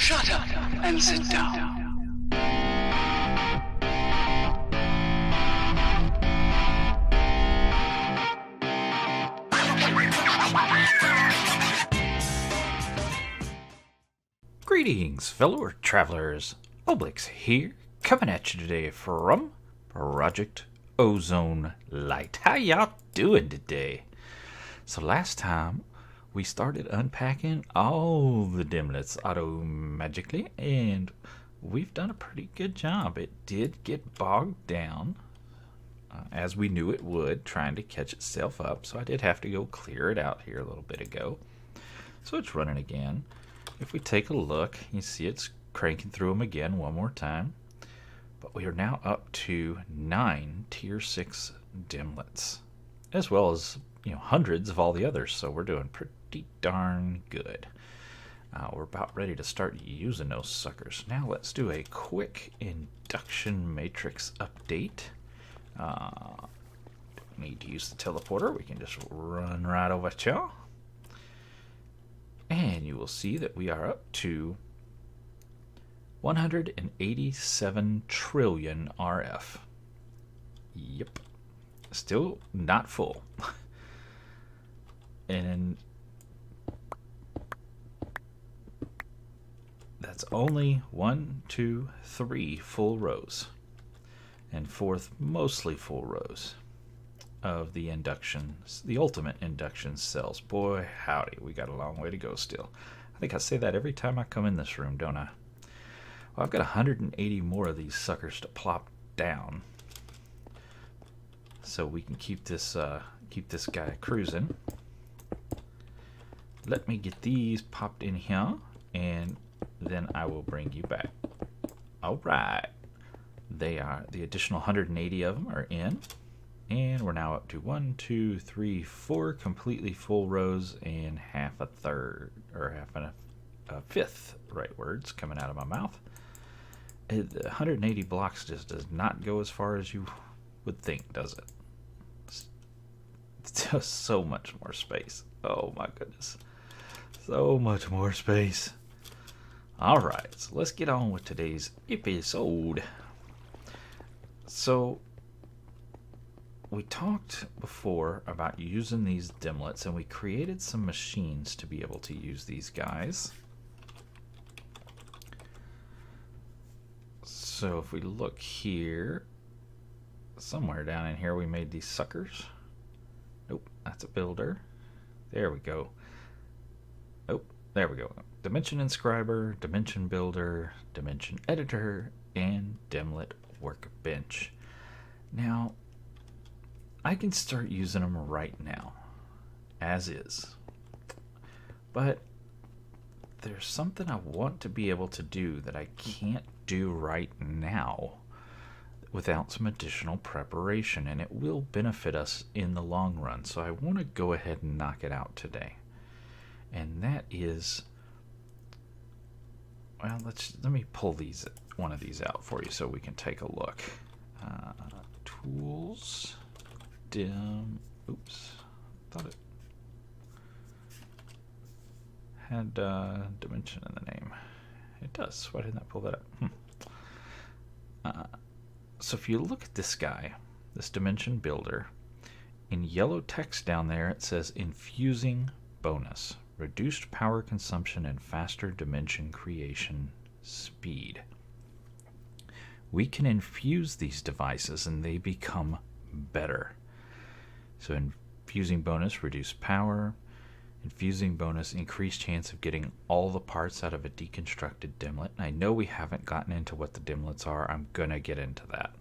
Shut up and sit down. Greetings, fellow travelers. Oblyx here, coming at you today from Project Ozone Lite. How y'all doing today? So last time we started unpacking all the dimlets auto-magically, and we've done a pretty good job. It did get bogged down, as we knew it would, trying to catch itself up, so I did have to go clear it out here a little bit ago. So it's running again. If we take a look, you see it's cranking through them again one more time. But we are now up to 9 tier 6 dimlets, as well as hundreds of all the others. So we're doing pretty darn good. We're about ready to start using those suckers. Now let's do a quick Induction Matrix update. Don't need to use the teleporter. We can just run right over to y'all. And you will see that we are up to 187 trillion RF. Yep. Still not full. And that's only 1, 2, 3 full rows. And 4th, mostly full rows of the ultimate induction cells. Boy, howdy, we got a long way to go still. I think I say that every time I come in this room, don't I? Well, I've got 180 more of these suckers to plop down, so we can keep this guy cruising. Let me get these popped in here, and then I will bring you back. All right, they are the additional 180 of them are in. And we're now up to 1, 2, 3, 4 completely full rows and half a fifth, right words coming out of my mouth. The 180 blocks just does not go as far as you would think, does it? It's just so much more space. Oh my goodness. So much more space. Alright, so let's get on with today's episode. So, we talked before about using these dimlets, and we created some machines to be able to use these guys. So if we look here, somewhere down in here we made these suckers. Nope, that's a builder. There we go. Oh, there we go. Dimension inscriber, dimension builder, dimension editor, and dimlet workbench. Now, I can start using them right now, as is. But there's something I want to be able to do that I can't do right now without some additional preparation, and it will benefit us in the long run. So I want to go ahead and knock it out today. And that is, well, let me pull one of these out for you so we can take a look. Tools. Oops, thought it had dimension in the name. It does. Why didn't I pull that up? So if you look at this guy, this dimension builder, in yellow text down there it says infusing bonus, reduced power consumption and faster dimension creation speed. We can infuse these devices and they become better. So infusing bonus, reduced power. Infusing bonus, increased chance of getting all the parts out of a deconstructed dimlet. And I know we haven't gotten into what the dimlets are. I'm going to get into that.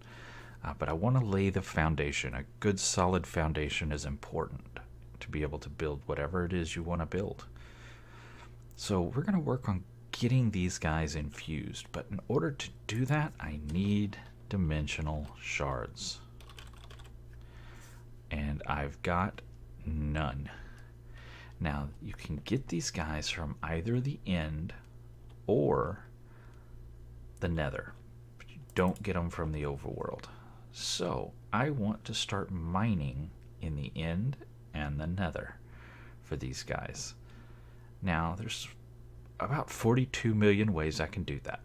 But I want to lay the foundation. A good solid foundation is important to be able to build whatever it is you want to build. So we're going to work on getting these guys infused. But in order to do that, I need dimensional shards. And I've got none. Now, you can get these guys from either the end or the Nether, but you don't get them from the overworld. So, I want to start mining in the end and the Nether for these guys. Now, there's about 42 million ways I can do that.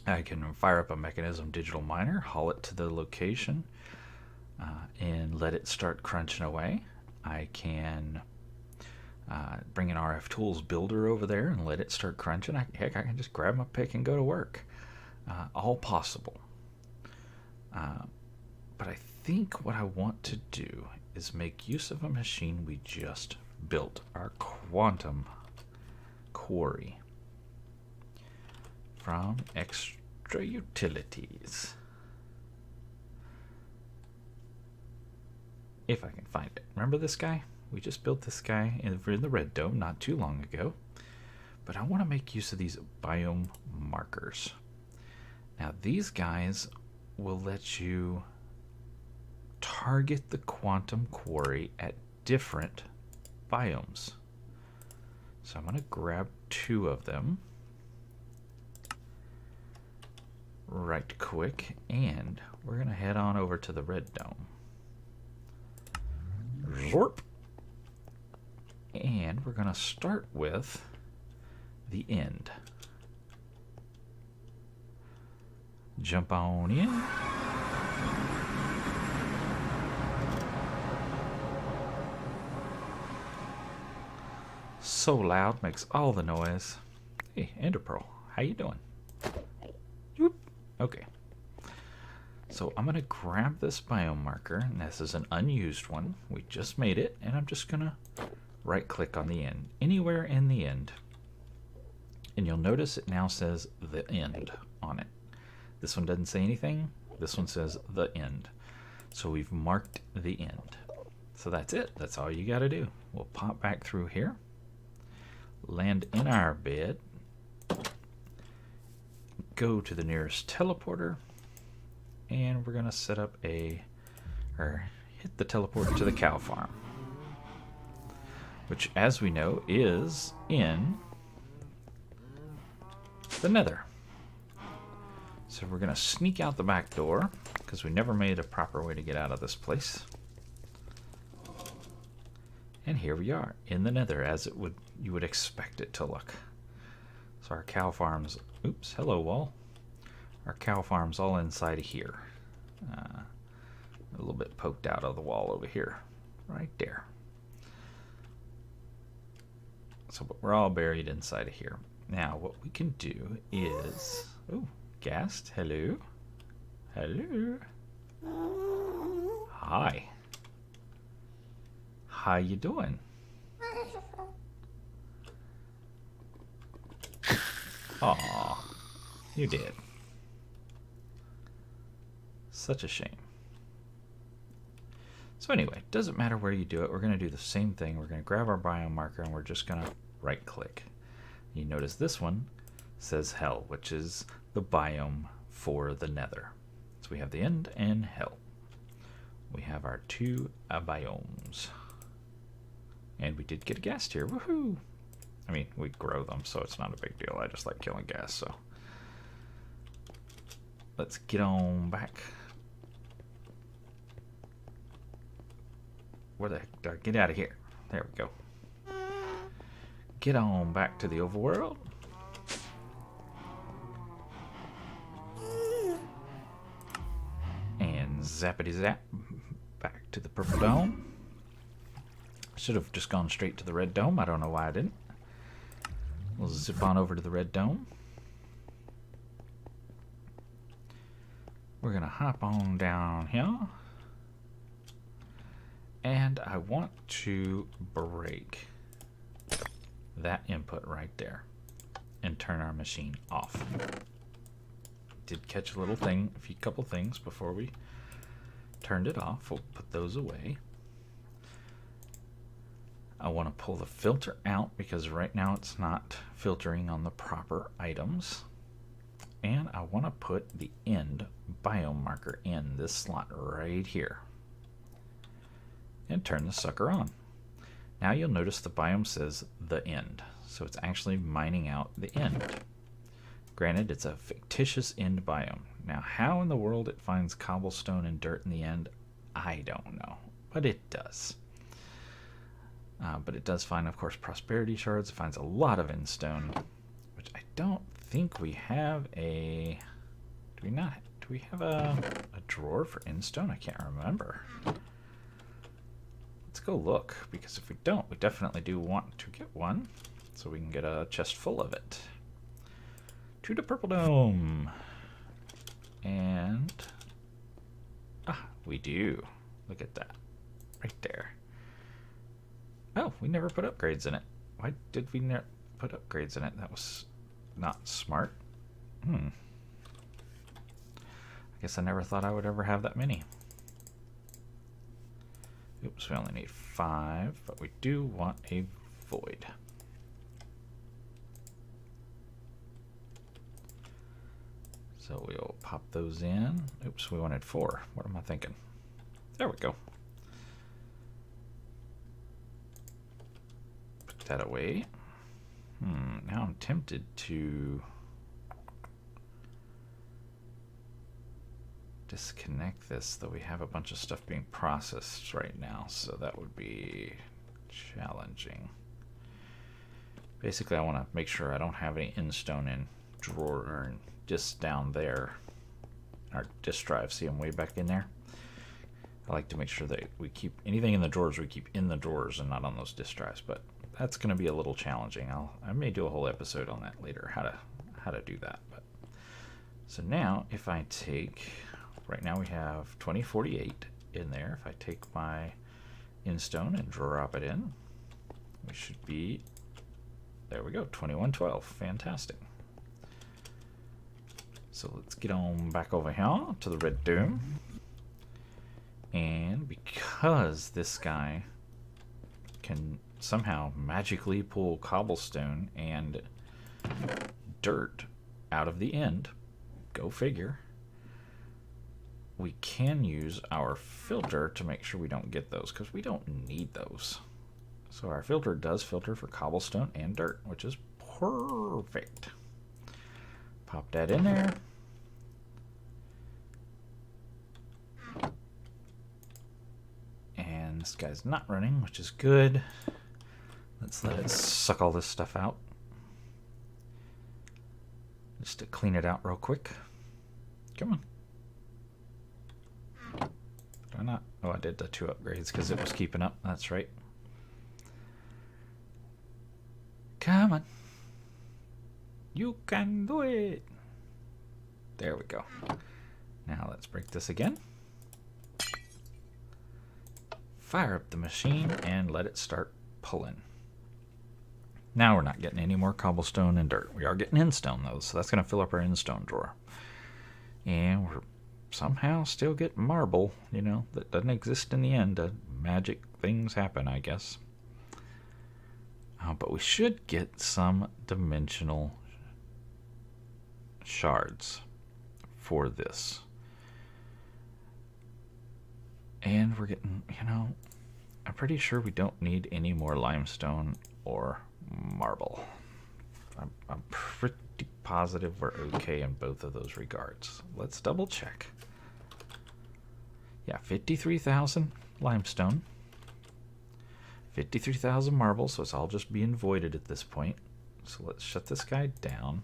I can fire up a mechanism digital miner, haul it to the location, and let it start crunching away. I can bring an RF Tools builder over there and let it start crunching. Heck, I can just grab my pick and go to work. All possible. But I think what I want to do is make use of a machine we just built, our quantum quarry from Extra Utilities. If I can find it. Remember this guy? We just built this guy in the red dome not too long ago. But I want to make use of these biome markers. Now these guys will let you target the quantum quarry at different biomes. So I'm going to grab 2 of them right quick, and we're going to head on over to the red dome. Zorp. And we're going to start with the end. Jump on in. So loud, makes all the noise. Hey, Ender Pearl, how you doing? Whoop. Okay. So I'm going to grab this biome marker, and this is an unused one. We just made it, and I'm just going to right-click on the end, anywhere in the end. And you'll notice it now says the end on it. This one doesn't say anything. This one says the end. So we've marked the end. So that's it. That's all you got to do. We'll pop back through here, land in our bed, go to the nearest teleporter, and we're going to set up hit the teleport to the cow farm, which, as we know, is in the Nether. So we're going to sneak out the back door, because we never made a proper way to get out of this place. And here we are, in the Nether, as you would expect it to look. So our cow farm's, oops, hello wall. Our cow farm's all inside of here. A little bit poked out of the wall over here, right there. So we're all buried inside of here. Now what we can do is, ooh, Ghast, hello. Hello. Hi. How you doing? Aw, you did. Such a shame. So anyway, doesn't matter where you do it. We're going to do the same thing. We're going to grab our biome marker, and we're just going to right click. You notice this one says hell, which is the biome for the Nether. So we have the end and hell. We have our 2 biomes. And we did get a ghast here. Woohoo! I mean, we grow them, so it's not a big deal. I just like killing ghast, so. Let's get on back. Where the heck did I get out of here? There we go. Get on back to the overworld. And zappity zap back to the purple dome. Should have just gone straight to the red dome. I don't know why I didn't. We'll zip on over to the red dome. We're going to hop on down here. And I want to break that input right there and turn our machine off. Did catch a little thing, couple things before we turned it off. We'll put those away. I want to pull the filter out because right now it's not filtering on the proper items. And I want to put the end biome marker in this slot right here. And turn the sucker on. Now you'll notice the biome says the end. So it's actually mining out the end. Granted, it's a fictitious end biome. Now how in the world it finds cobblestone and dirt in the end, I don't know. But it does. But it does find, of course, prosperity shards. It finds a lot of endstone, which I don't think we have a... Do we not? Do we have a drawer for endstone? I can't remember. Let's go look, because if we don't, we definitely do want to get one, so we can get a chest full of it. To the purple dome. And... we do. Look at that. Right there. Oh, we never put upgrades in it. Why did we never put upgrades in it? That was not smart. I guess I never thought I would ever have that many. Oops, we only need 5, but we do want a void. So we'll pop those in. Oops, we wanted 4. What am I thinking? There we go. Put that away. Now I'm tempted to disconnect this, though we have a bunch of stuff being processed right now, so that would be challenging. Basically, I want to make sure I don't have any endstone in drawer or just down there. Our disk drive, see them way back in there? I like to make sure that we keep anything in the drawers, we keep in the drawers and not on those disk drives, but that's going to be a little challenging. I may do a whole episode on that later, how to do that. But so now if I take, right now we have 2048 in there. If I take my endstone and drop it in, we should be, there we go, 2112. Fantastic. So let's get on back over here to the red dome. And because this guy can somehow magically pull cobblestone and dirt out of the end, go figure, we can use our filter to make sure we don't get those, because we don't need those. So our filter does filter for cobblestone and dirt, which is perfect. Pop that in there. And this guy's not running, which is good. Let's let it suck all this stuff out. Just to clean it out real quick. Come on. Did I not? Oh, I did the 2 upgrades because it was keeping up. That's right. Come on. You can do it. There we go. Now let's break this again. Fire up the machine and let it start pulling. Now we're not getting any more cobblestone and dirt. We are getting endstone though, so that's going to fill up our endstone drawer. And we're somehow still getting marble, you know, that doesn't exist in the end. Magic things happen, I guess. But we should get some dimensional shards for this. And we're getting, you know, I'm pretty sure we don't need any more limestone or marble. I'm pretty positive we're okay in both of those regards. Let's double check. Yeah, 53,000 limestone. 53,000 marble, so it's all just being voided at this point. So let's shut this guy down.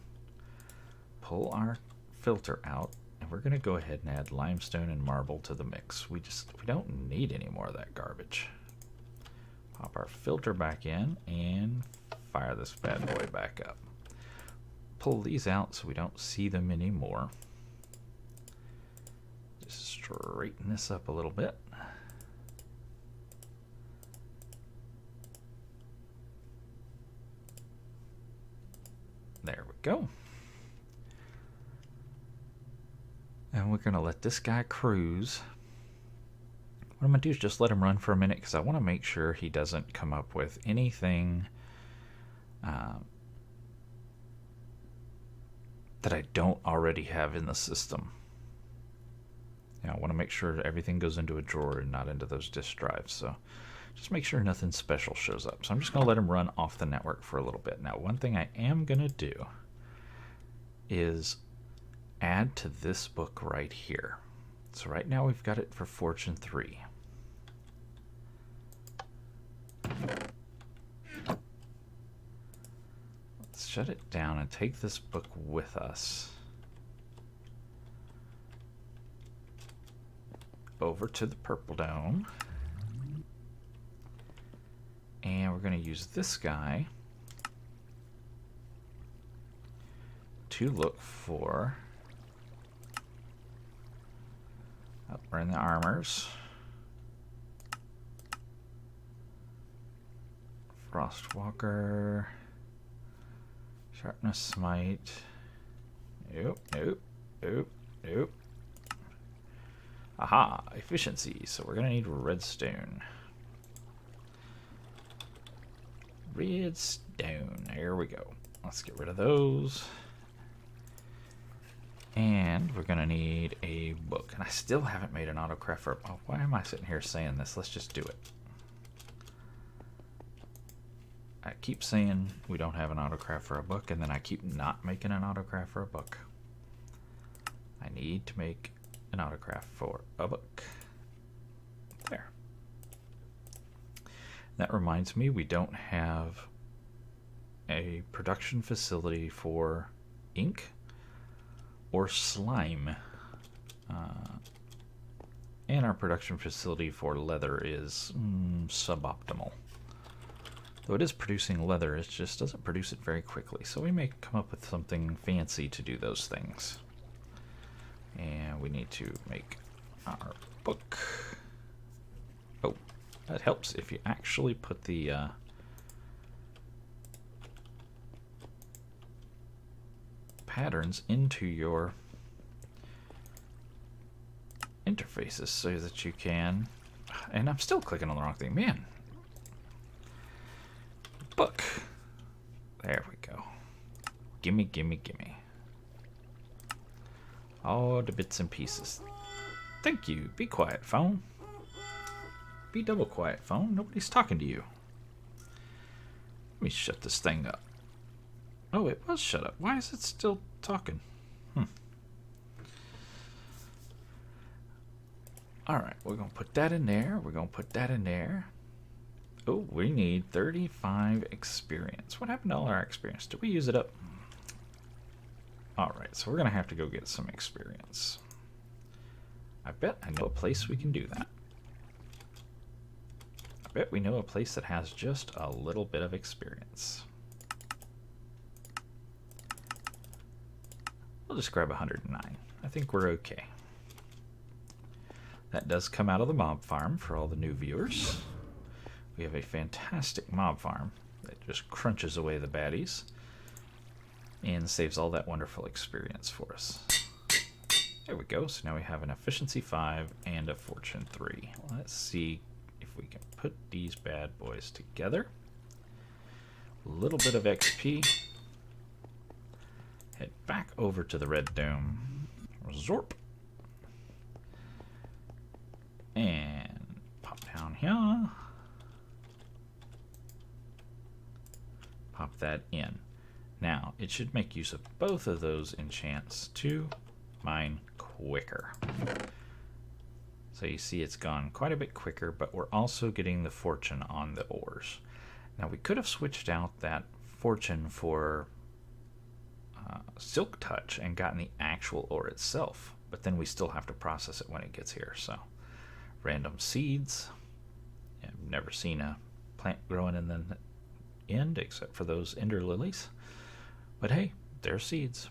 Pull our filter out. And we're going to go ahead and add limestone and marble to the mix. We don't need any more of that garbage. Pop our filter back in and fire this bad boy back up. Pull these out so we don't see them anymore. Just straighten this up a little bit. There we go. And we're going to let this guy cruise. What I'm going to do is just let him run for a minute because I want to make sure he doesn't come up with anything that I don't already have in the system. You know, I want to make sure everything goes into a drawer and not into those disk drives. So just make sure nothing special shows up. So I'm just going to let him run off the network for a little bit. Now, one thing I am going to do is add to this book right here. So right now we've got it for Fortune 3. shut it down and take this book with us over to the purple dome. And we're going to use this guy to look for, oh, we're in the armors, Frostwalker, Sharpness Smite, nope, nope, nope, nope. Aha, efficiency, so we're going to need redstone. Redstone, there we go. Let's get rid of those. And we're going to need a book. And I still haven't made an autocraft for... Oh, why am I sitting here saying this? Let's just do it. I keep saying we don't have an autocraft for a book, and then I keep not making an autocraft for a book. I need to make an autocraft for a book. There. That reminds me, we don't have a production facility for ink or slime. And our production facility for leather is suboptimal. Though it is producing leather, it just doesn't produce it very quickly. So we may come up with something fancy to do those things. And we need to make our book. Oh, that helps if you actually put the patterns into your interfaces so that you can... And I'm still clicking on the wrong thing. Man. Book. There we go. Gimme, gimme, gimme. All the bits and pieces. Thank you. Be quiet, phone. Be double quiet, phone. Nobody's talking to you. Let me shut this thing up. Oh, it was shut up. Why is it still talking? Alright, we're going to put that in there. We're going to put that in there. Oh, we need 35 experience. What happened to all our experience? Did we use it up? Alright, so we're going to have to go get some experience. I bet I know a place we can do that. I bet we know a place that has just a little bit of experience. We'll just grab 109. I think we're okay. That does come out of the mob farm for all the new viewers. We have a fantastic mob farm that just crunches away the baddies and saves all that wonderful experience for us. There we go. So now we have an efficiency 5 and a fortune 3. Let's see if we can put these bad boys together. A little bit of XP. Head back over to the red dome. Zorp. And pop down here. Pop that in. Now, it should make use of both of those enchants to mine quicker. So you see it's gone quite a bit quicker, but we're also getting the fortune on the ores. Now, we could have switched out that fortune for Silk Touch and gotten the actual ore itself, but then we still have to process it when it gets here. So, random seeds. I've never seen a plant growing in the end except for those ender lilies. But hey, they're seeds.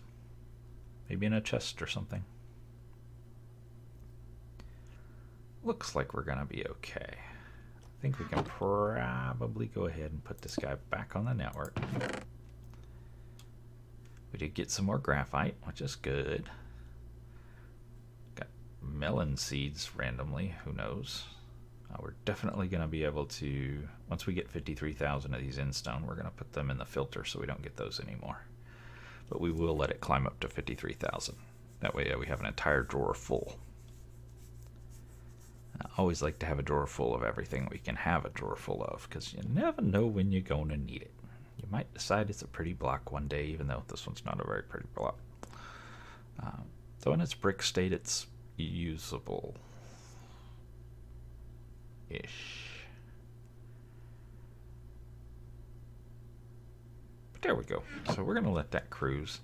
Maybe in a chest or something. Looks like we're gonna be okay. I think we can probably go ahead and put this guy back on the network. We did get some more graphite, which is good. Got melon seeds randomly, who knows. We're definitely going to be able to, once we get 53,000 of these in stone, we're going to put them in the filter so we don't get those anymore. But we will let it climb up to 53,000. That way we have an entire drawer full. I always like to have a drawer full of everything we can have a drawer full of, because you never know when you're going to need it. You might decide it's a pretty block one day, even though this one's not a very pretty block. Though in its brick state, it's usable. Ish. There we go. So we're going to let that cruise.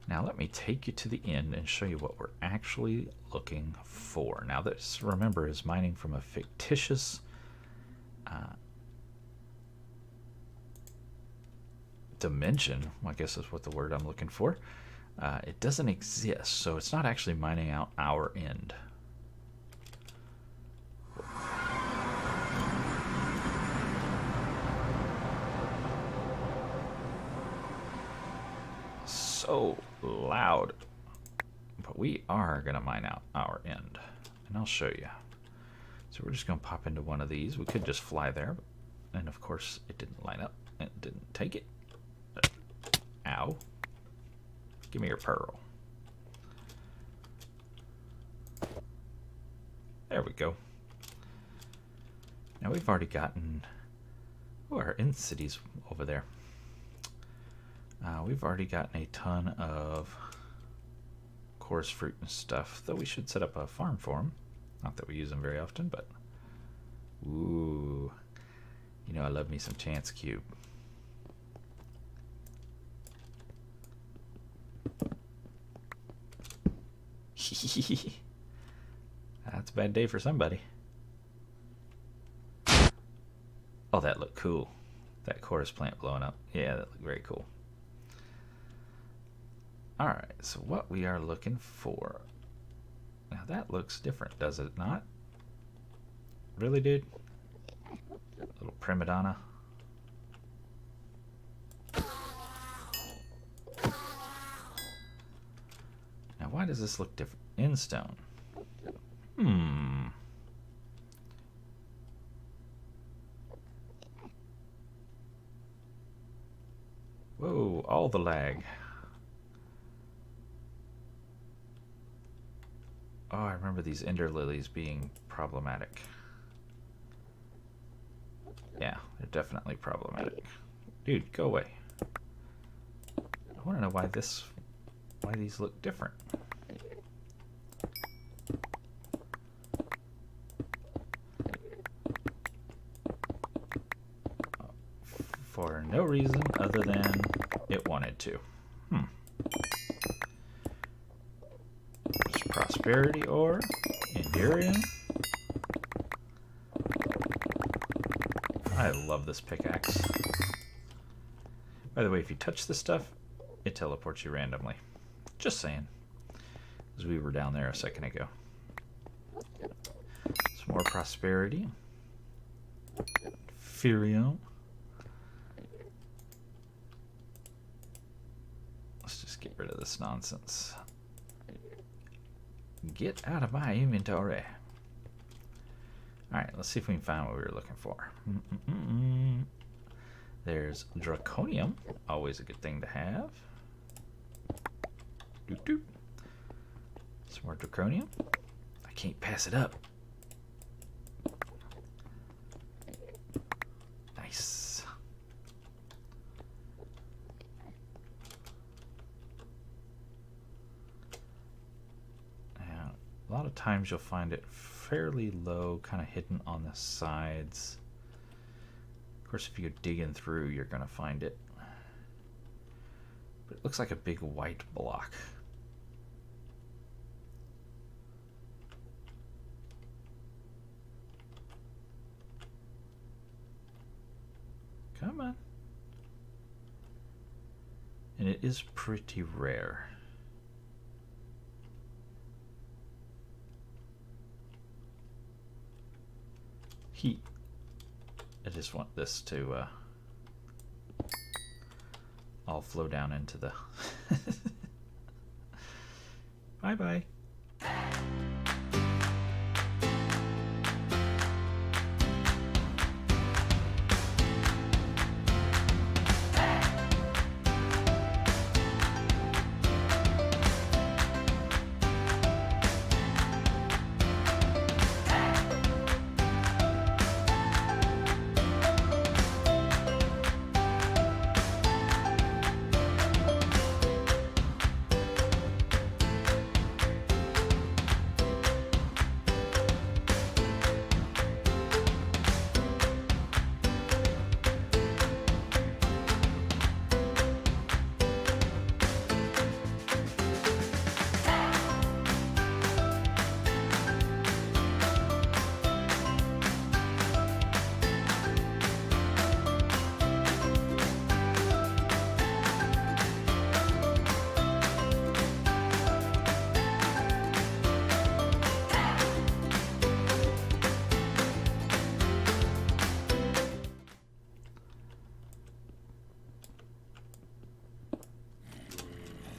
Now let me take you to the end and show you what we're actually looking for. Now this, remember, is mining from a fictitious dimension. I guess is what the word I'm looking for. It doesn't exist, so it's not actually mining out our end. So loud, but we are gonna mine out our end, and I'll show you. So we're just gonna pop into one of these. We could just fly there, and of course it didn't line up and it didn't take it. Ow. Give me your pearl. There we go. Now we've already gotten our end cities over there. We've already gotten a ton of coarse fruit and stuff, though we should set up a farm for them. Not that we use them very often, but ooh, you know I love me some chance cube. That's a bad day for somebody. Oh, that looked cool. That chorus plant blowing up. Yeah, that looked very cool. Alright, so what we are looking for. Now that looks different, does it not? Really, dude? Little prima donna. Now why does this look different? In stone. Whoa, all the lag. Oh, I remember these ender lilies being problematic. Yeah, they're definitely problematic. Dude, go away. I want to know why these look different. For no reason other than it wanted to. Prosperity ore, Endurium. I love this pickaxe. By the way, if you touch this stuff, it teleports you randomly. Just saying. Because we were down there a second ago. Some more prosperity. Furium. Let's just get rid of this nonsense. Get out of my inventory. Alright, let's see if we can find what we were looking for. There's Draconium, always a good thing to have. Doop doop. Some more Draconium. I can't pass it up. Nice. Now, a lot of times you'll find it fairly low, kind of hidden on the sides. Of course, if you go digging through, you're going to find it. But it looks like a big white block. Come on. And it is pretty rare. Heat. I just want this to all flow down into the bye-bye.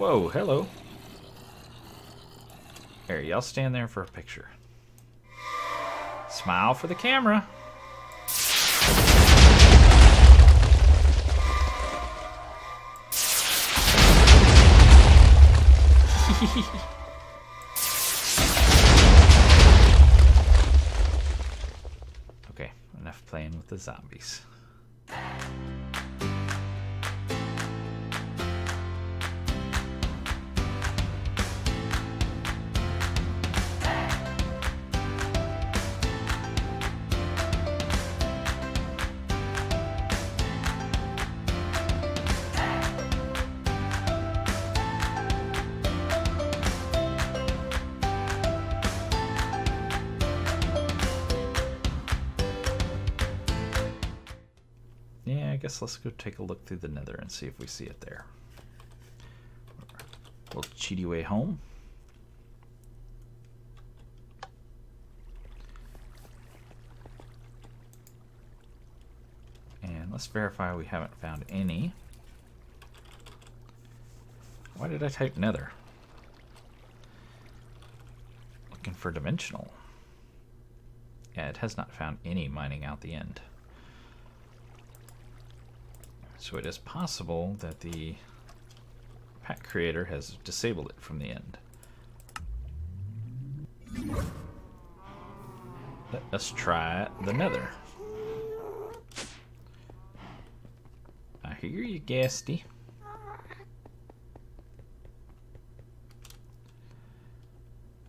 Whoa, hello. Here, y'all stand there for a picture. Smile for the camera. Okay, enough playing with the zombies. Yeah, I guess let's go take a look through the Nether and see if we see it there. We'll cheaty way home. And let's verify we haven't found any. Why did I type Nether? Looking for dimensional. Yeah, it has not found any mining out the end. So it is possible that the pack creator has disabled it from the end. Let us try the Nether. I hear you, Gasty.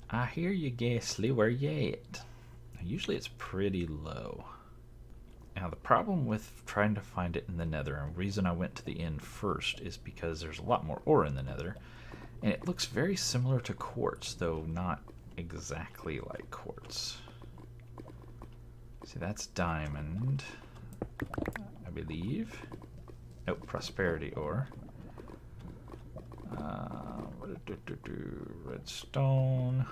I hear you, Ghastly. Where you at? Usually it's pretty low. Now the problem with trying to find it in the Nether, and the reason I went to the end first, is because there's a lot more ore in the Nether, and it looks very similar to quartz, though not exactly like quartz. See, that's diamond, I believe. Oh, prosperity ore. Redstone.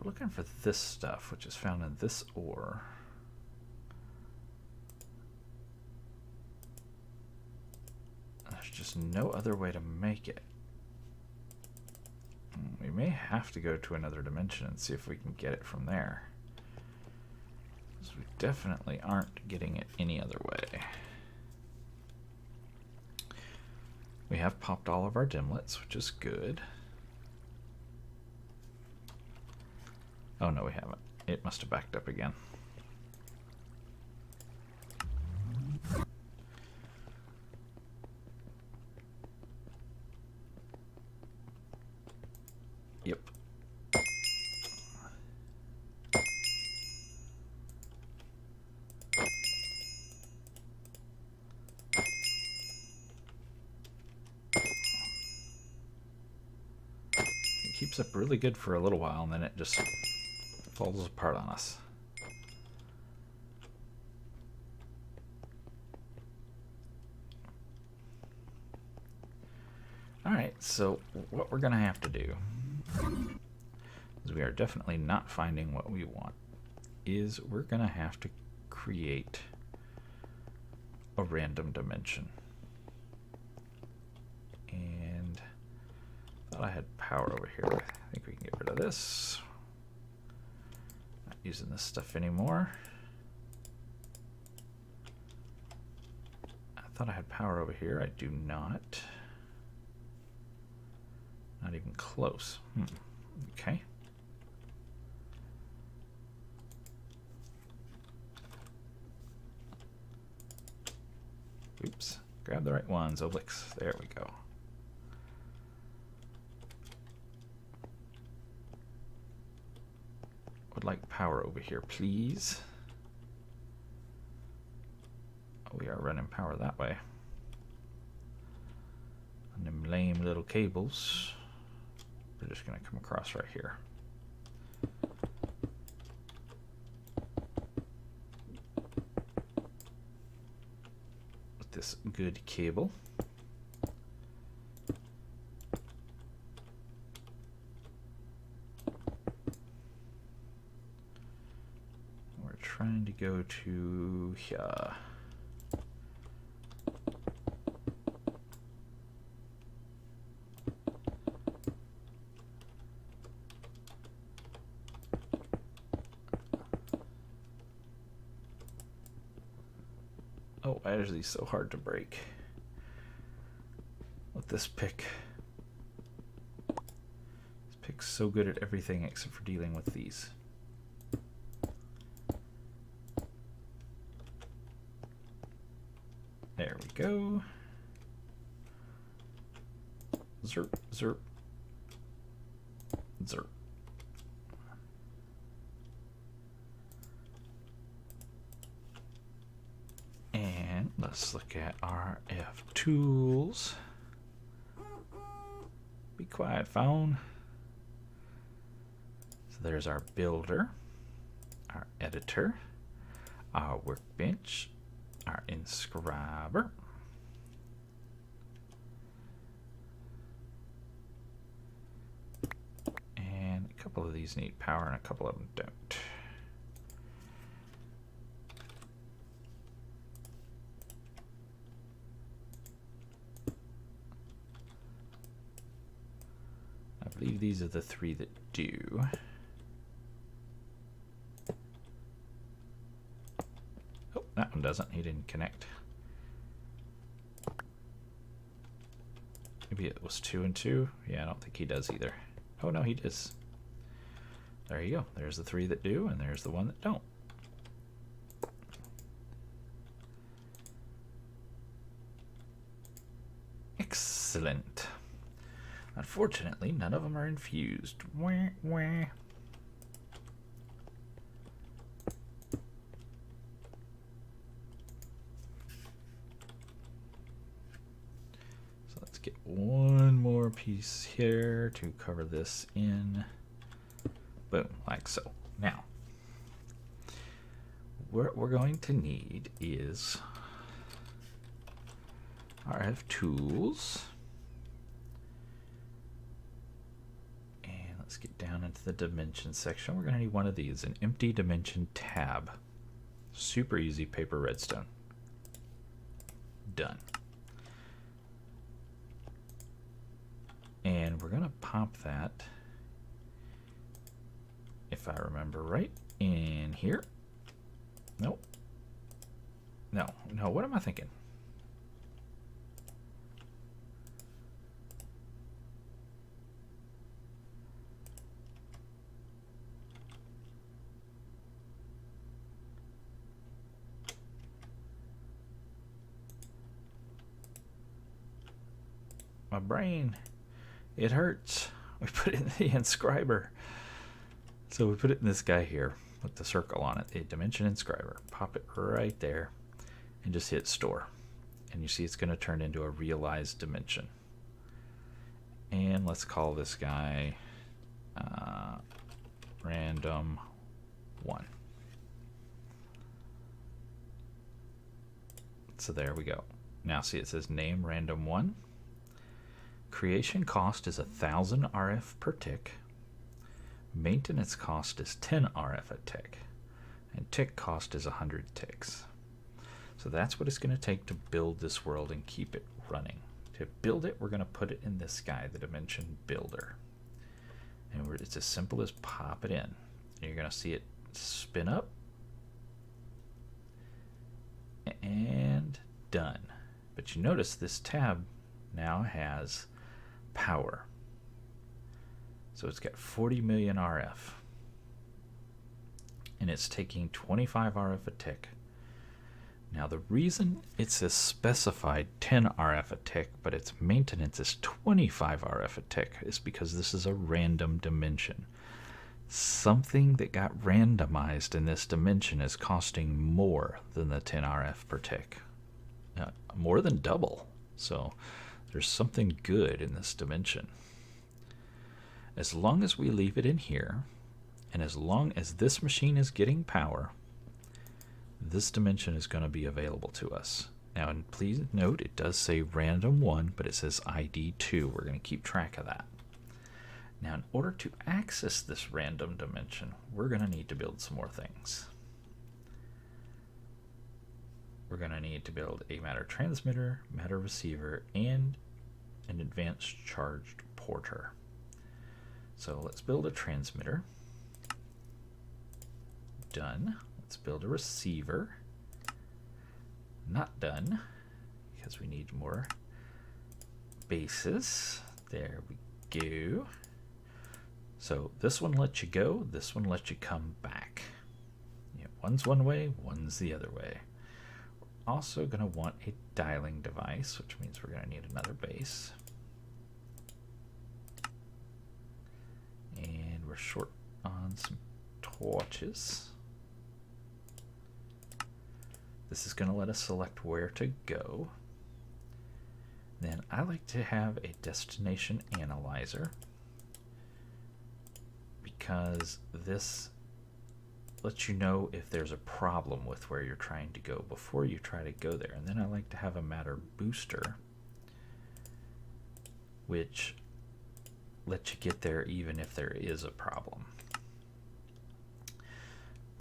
Looking for this stuff, which is found in this ore. There's just no other way to make it. We may have to go to another dimension and see if we can get it from there. Because we definitely aren't getting it any other way. We have popped all of our dimlets, which is good. Oh no, we haven't. It must have backed up again. Yep. It keeps up really good for a little while and then it just falls apart on us. Alright, so what we're going to have to do, is we are definitely not finding what we want, is we're going to have to create a random dimension. And I thought I had power over here. I think we can get rid of this. Not using this stuff anymore. I thought I had power over here. I do not. Not even close. Okay. Oops. Grab the right ones, Oblyx. There we go. Would like power over here, please. Oh, we are running power that way. And them lame little cables. We're just going to come across right here. With this good cable. We're trying to go to here. Oh, why are these so hard to break? With this pick. This pick's so good at everything except for dealing with these. There we go. Zerp, zerp, zerp. And let's look at RF tools. Be quiet, phone. So there's our builder, our editor, our workbench, our inscriber. And a couple of these need power and a couple of them don't. I believe these are the three that do. Oh, that one doesn't. He didn't connect. Maybe it was 2 and 2. Yeah, I don't think he does either. Oh, no, he does. There you go. There's the three that do, and there's the one that don't. Excellent. Unfortunately, none of them are infused. Wah, wah. So let's get one more piece here to cover this in. Boom, like so. Now, what we're going to need is RF tools. Let's get down into the dimension section. We're going to need one of these, an empty dimension tab. Super easy, paper redstone. Done. And we're going to pop that, if I remember right, in here. Nope. No, what am I thinking? My brain, it hurts. We put it in the inscriber. So we put it in this guy here with the circle on it, the dimension inscriber. Pop it right there and just hit store. And you see it's going to turn into a realized dimension. And let's call this guy random 1. So there we go. Now see, it says name random 1. Creation cost is 1,000 RF per tick. Maintenance cost is 10 RF a tick. And tick cost is 100 ticks. So that's what it's going to take to build this world and keep it running. To build it, we're going to put it in this guy, the dimension builder. And it's as simple as pop it in. And you're going to see it spin up. And done. But you notice this tab now has power. So it's got 40 million RF. And it's taking 25 RF a tick. Now the reason it says specified 10 RF a tick, but its maintenance is 25 RF a tick, is because this is a random dimension. Something that got randomized in this dimension is costing more than the 10 RF per tick. More than double. So there's something good in this dimension. As long as we leave it in here, and as long as this machine is getting power, this dimension is going to be available to us. Now, and please note, it does say random 1, but it says ID 2. We're going to keep track of that. Now, in order to access this random dimension, we're going to need to build some more things. We're going to need to build a matter transmitter, matter receiver, and an advanced charged porter. So let's build a transmitter. Done. Let's build a receiver. Not done, because we need more bases. There we go. So this one lets you go, this one lets you come back. One's one way, one's the other way. We're also going to want a dialing device, which means we're going to need another base. And we're short on some torches. This is going to let us select where to go. Then I like to have a destination analyzer, because this lets you know if there's a problem with where you're trying to go before you try to go there. And then I like to have a matter booster, which lets you get there even if there is a problem.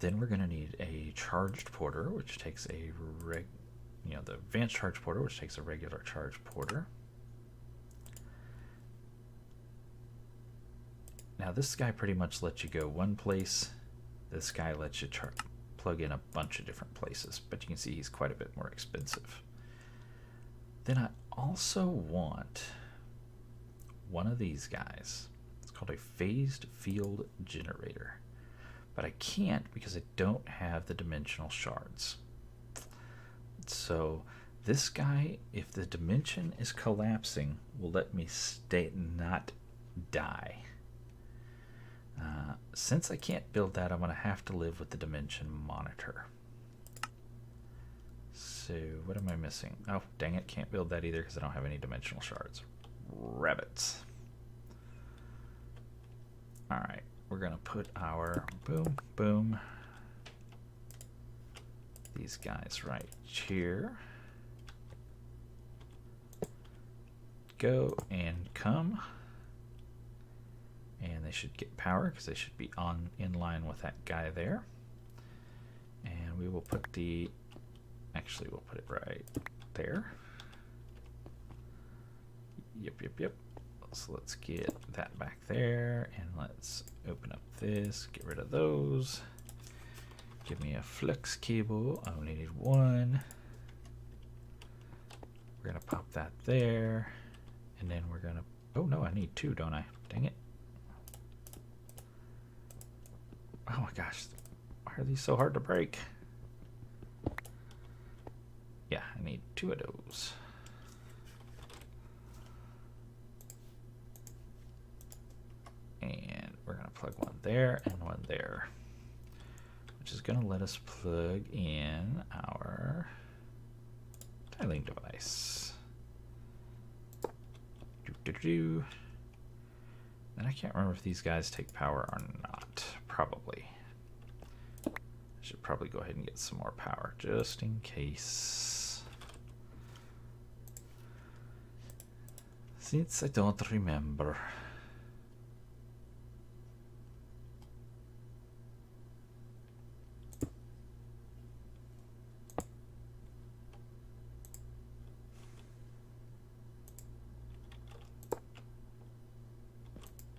Then we're going to need a charged porter, which takes a the advanced charge porter, which takes a regular charge porter. Now this guy pretty much lets you go one place. This guy lets you plug in a bunch of different places, but you can see he's quite a bit more expensive. Then I also want one of these guys. It's called a phased field generator. But I can't because I don't have the dimensional shards. So this guy, if the dimension is collapsing, will let me not die. Since I can't build that, I'm going to have to live with the dimension monitor. So what am I missing? Oh, dang it, can't build that either because I don't have any dimensional shards. Rabbits. Alright, we're going to put our boom, boom, these guys right here. Go and come. And they should get power because they should be in line with that guy there. And we will put actually we'll put it right there. Yep. So let's get that back there, and let's open up this, get rid of those. Give me a flex cable, I only need one. We're gonna pop that there, and then we're gonna, oh no, I need two, don't I? Dang it. Oh my gosh, why are these so hard to break? Yeah, I need two of those. And we're going to plug one there and one there, which is going to let us plug in our dialing device. And I can't remember if these guys take power or not. Probably. Should probably go ahead and get some more power just in case. Since I don't remember.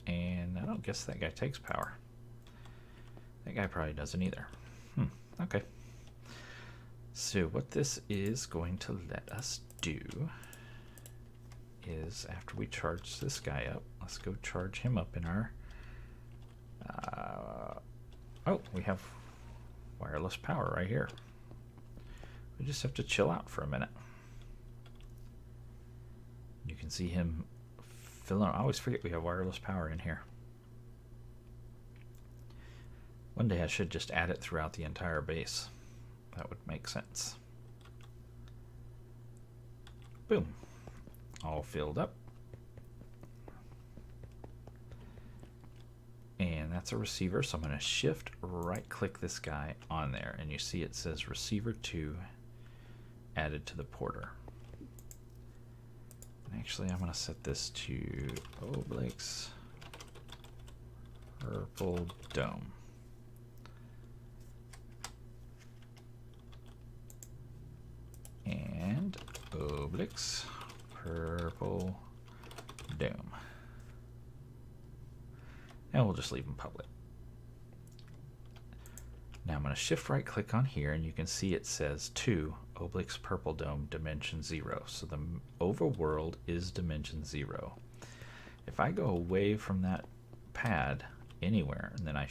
And I don't guess that guy takes power. That guy probably doesn't either. Okay. So what this is going to let us do is, after we charge this guy up, let's go charge him up in our... oh, we have wireless power right here. We just have to chill out for a minute. You can see him filling. I always forget we have wireless power in here. One day I should just add it throughout the entire base. That would make sense. Boom. All filled up. And that's a receiver, so I'm going to shift right click this guy on there, and you see it says receiver 2 added to the porter. And actually I'm going to set this to Oblyx purple dome. And Oblyx purple dome. And we'll just leave them public. Now I'm going to shift right click on here, and you can see it says to Oblyx purple dome dimension 0. So the overworld is dimension 0. If I go away from that pad anywhere, and then I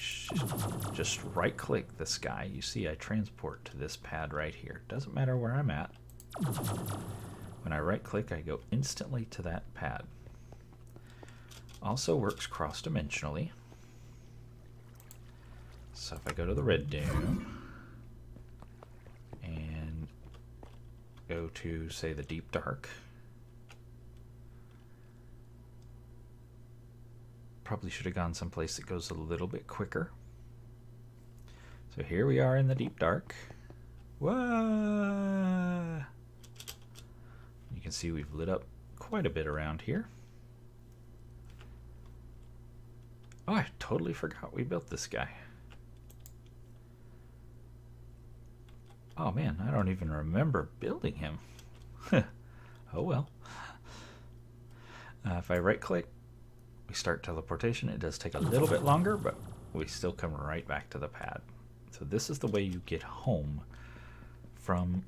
just right click this guy, you see I transport to this pad right here. Doesn't matter where I'm at. When I right click, I go instantly to that pad. Also works cross-dimensionally. So if I go to the red dome and go to, say, the deep dark, probably should have gone someplace that goes a little bit quicker. So here we are in the deep dark. Whoa! You can see we've lit up quite a bit around here. Oh, I totally forgot we built this guy. Oh man, I don't even remember building him. Oh well. If I right click, we start teleportation. It does take a little bit longer, but we still come right back to the pad. So this is the way you get home from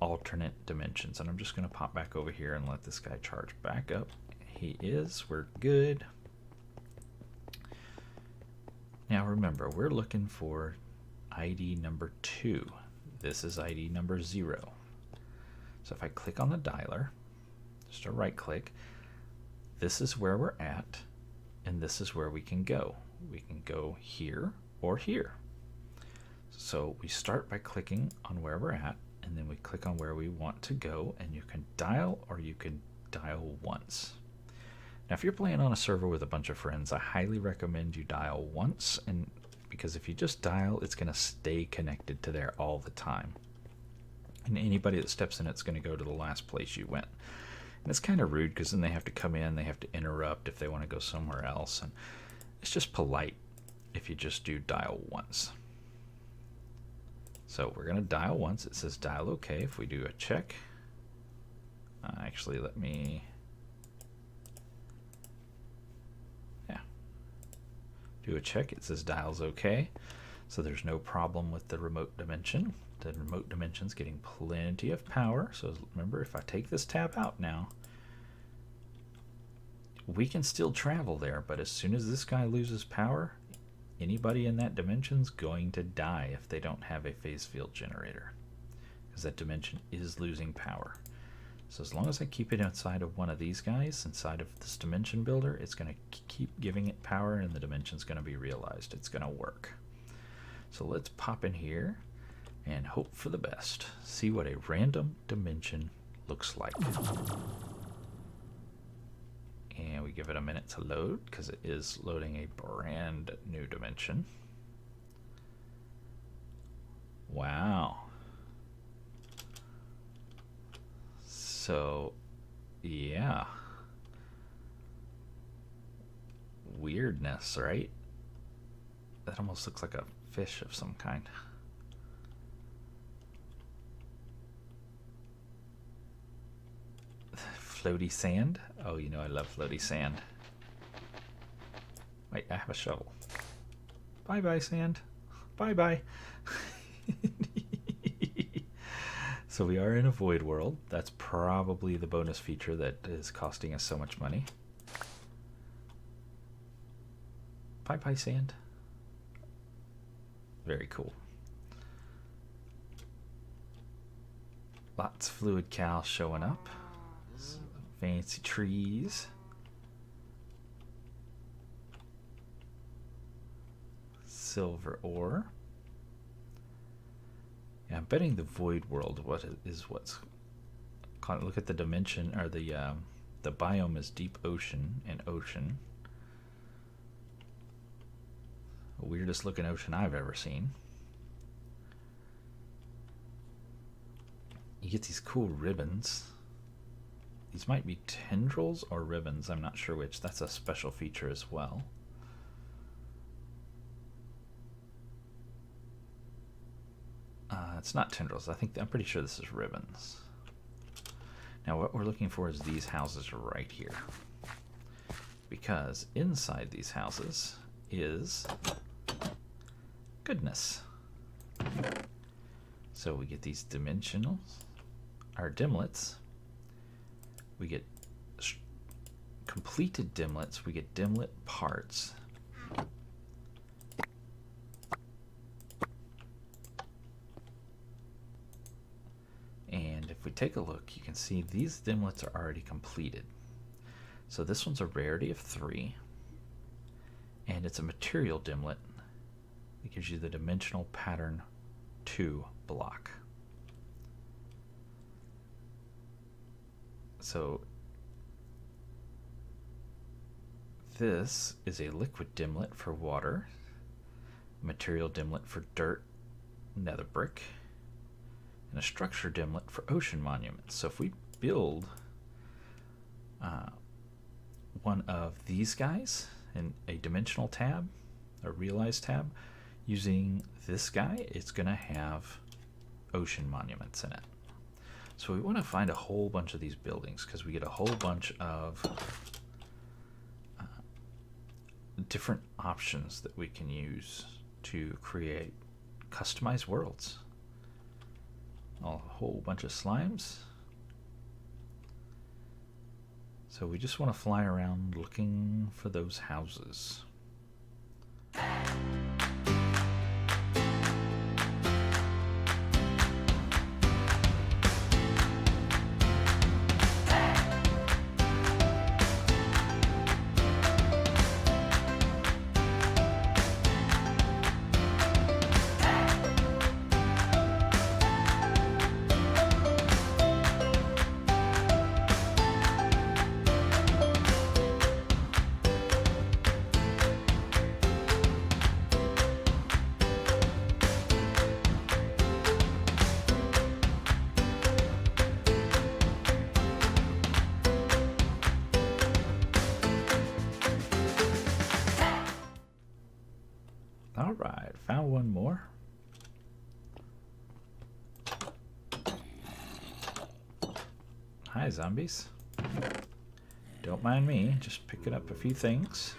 alternate dimensions. And I'm just going to pop back over here and let this guy charge back up. He is. We're good. Now remember, we're looking for ID number 2. This is ID number 0. So if I click on the dialer, just a right click, this is where we're at, and this is where we can go. We can go here or here. So we start by clicking on where we're at, and then we click on where we want to go, and you can dial or you can dial once. Now if you're playing on a server with a bunch of friends, I highly recommend you dial once, and because if you just dial, it's going to stay connected to there all the time. And anybody that steps in it's going to go to the last place you went. And it's kind of rude because then they have to come in, they have to interrupt if they want to go somewhere else. And it's just polite if you just do dial once. So we're going to dial once. It says dial OK. If we do a check, actually let me, do a check. It says dials OK. So there's no problem with the remote dimension. The remote dimension's getting plenty of power. So remember, if I take this tab out now, we can still travel there, but as soon as this guy loses power, anybody in that dimension's going to die if they don't have a phase field generator, because that dimension is losing power. So as long as I keep it inside of one of these guys, inside of this dimension builder, it's going to keep giving it power, and the dimension's going to be realized. It's going to work. So let's pop in here and hope for the best. See what a random dimension looks like. And we give it a minute to load, because it is loading a brand new dimension. So, yeah. Weirdness, right? That almost looks like a fish of some kind. Floaty sand? Oh, you know I love floaty sand. Wait, I have a shovel. Bye-bye, sand. Bye-bye. So we are in a void world. That's probably the bonus feature that is costing us so much money. Bye-bye, sand. Very cool. Lots of fluid cows showing up. Some fancy trees. Silver ore. Yeah, I'm betting the void world what's look at the dimension, or the biome is deep ocean and ocean. The weirdest looking ocean I've ever seen. You get these cool ribbons. These might be tendrils or ribbons, I'm not sure which. That's a special feature as well. It's not tendrils. I'm pretty sure this is ribbons. Now what we're looking for is these houses right here, because inside these houses is goodness. So we get these dimensionals, our dimlets. We get completed dimlets. We get dimlet parts. And if we take a look, you can see these dimlets are already completed. So this one's a rarity of 3, and it's a material dimlet. It gives you the dimensional pattern 2 block. So this is a liquid dimlet for water, material dimlet for dirt, nether brick, and a structure dimlet for ocean monuments. So if we build one of these guys in a dimensional tab, a realize tab, using this guy, it's going to have ocean monuments in it. So we want to find a whole bunch of these buildings, because we get a whole bunch of different options that we can use to create customized worlds. A whole bunch of slimes. So we just want to fly around looking for those houses. Alright, found one more. Hi, zombies. Don't mind me, just picking up a few things.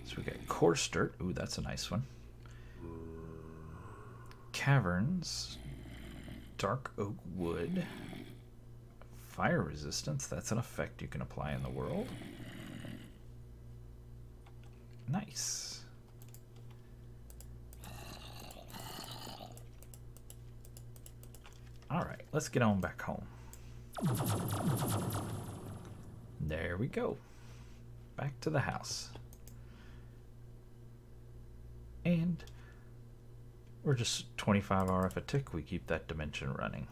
So we got coarse dirt. Ooh, that's a nice one. Caverns. Dark oak wood. Fire resistance. That's an effect you can apply in the world. Nice. Alright, let's get on back home. There we go. Back to the house. And we're just 25 RF a tick. We keep that dimension running.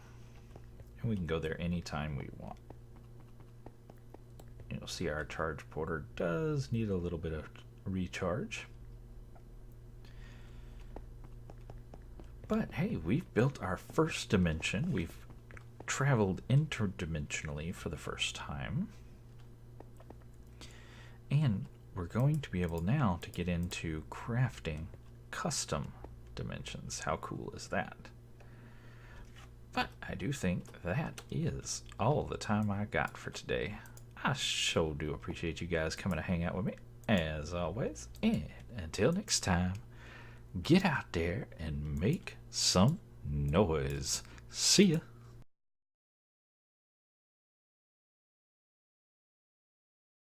And we can go there anytime we want. You'll see our charge porter does need a little bit of recharge. But hey, we've built our first dimension. We've traveled interdimensionally for the first time. And we're going to be able now to get into crafting custom dimensions. How cool is that? But I do think that is all the time I got for today. I sure do appreciate you guys coming to hang out with me, as always. And until next time, get out there and make some noise. See ya.